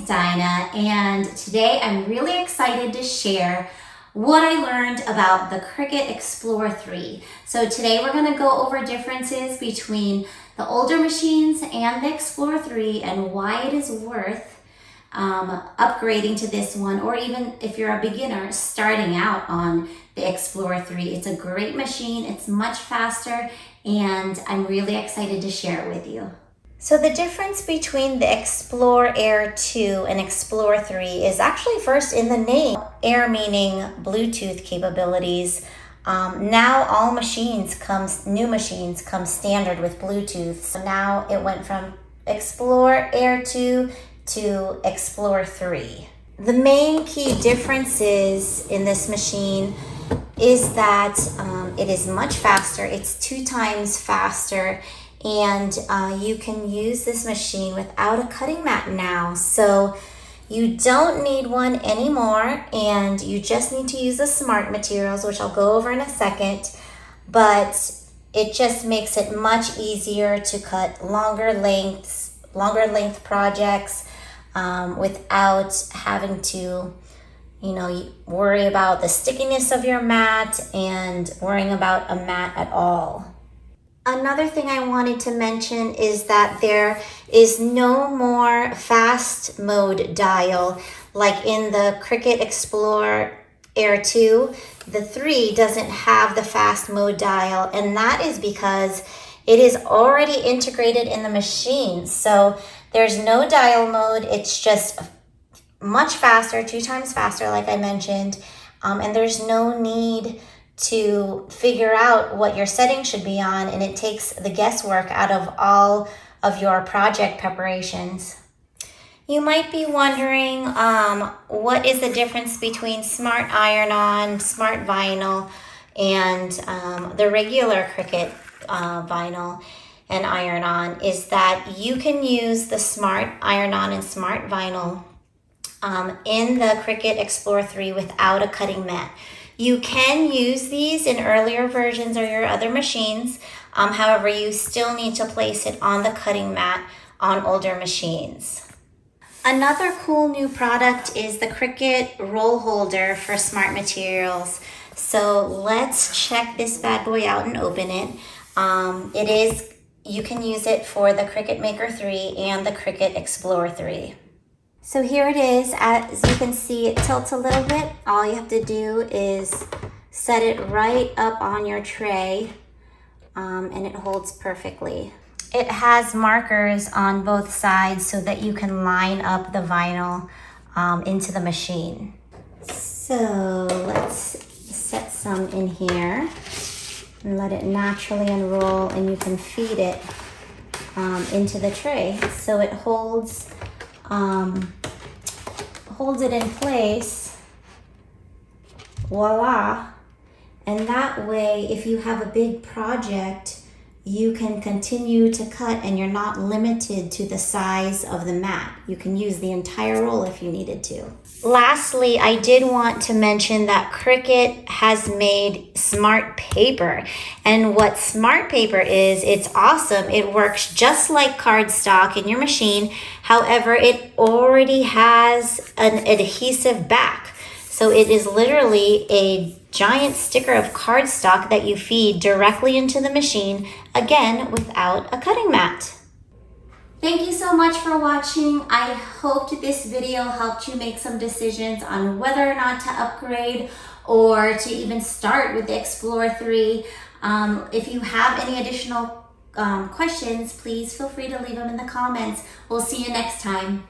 Dinah, and today I'm really excited to share what I learned about the Cricut Explore 3. So today we're going to go over differences between the older machines and the Explore 3 and why it is worth upgrading to this one, or even if you're a beginner starting out on the Explore 3. It's a great machine, it's much faster, and I'm really excited to share it with you. So the difference between the Explore Air 2 and Explore 3 is actually first in the name. Air meaning Bluetooth capabilities. Now all new machines come standard with Bluetooth. So now it went from Explore Air 2 to Explore 3. The main key differences in this machine is that it is much faster. It's 2 times faster. And you can use this machine without a cutting mat now. So you don't need one anymore, and you just need to use the smart materials, which I'll go over in a second. But it just makes it much easier to cut longer length projects without having to worry about the stickiness of your mat and worrying about a mat at all. Another thing I wanted to mention is that there is no more fast mode dial like in the Cricut Explore Air 2. The 3 doesn't have the fast mode dial, and that is because it is already integrated in the machine. So there's no dial mode. It's just much faster, 2 times faster, like I mentioned, and there's no need to figure out what your setting should be on, and it takes the guesswork out of all of your project preparations. You might be wondering what is the difference between Smart Iron-On, Smart Vinyl, and the regular Cricut Vinyl and Iron-On, is that you can use the Smart Iron-On and Smart Vinyl in the Cricut Explore 3 without a cutting mat. You can use these in earlier versions or your other machines. However, you still need to place it on the cutting mat on older machines. Another cool new product is the Cricut roll holder for smart materials. So let's check this bad boy out and open it. You can use it for the Cricut Maker 3 and the Cricut Explore 3. So here it is. As you can see, it tilts a little bit. All you have to do is set it right up on your tray, and it holds perfectly. It has markers on both sides so that you can line up the vinyl into the machine. So let's set some in here and let it naturally unroll, and you can feed it into the tray. So it holds it in place, voila. And that way, if you have a big project, you can continue to cut and you're not limited to the size of the mat. You can use the entire roll if you needed to. Lastly, I did want to mention that Cricut has made smart paper. And what smart paper is, it's awesome. It works just like cardstock in your machine. However, it already has an adhesive back. So it is literally a giant sticker of cardstock that you feed directly into the machine, again, without a cutting mat. Thank you so much for watching. I hoped this video helped you make some decisions on whether or not to upgrade or to even start with the Explore 3. If you have any additional questions, please feel free to leave them in the comments. We'll see you next time.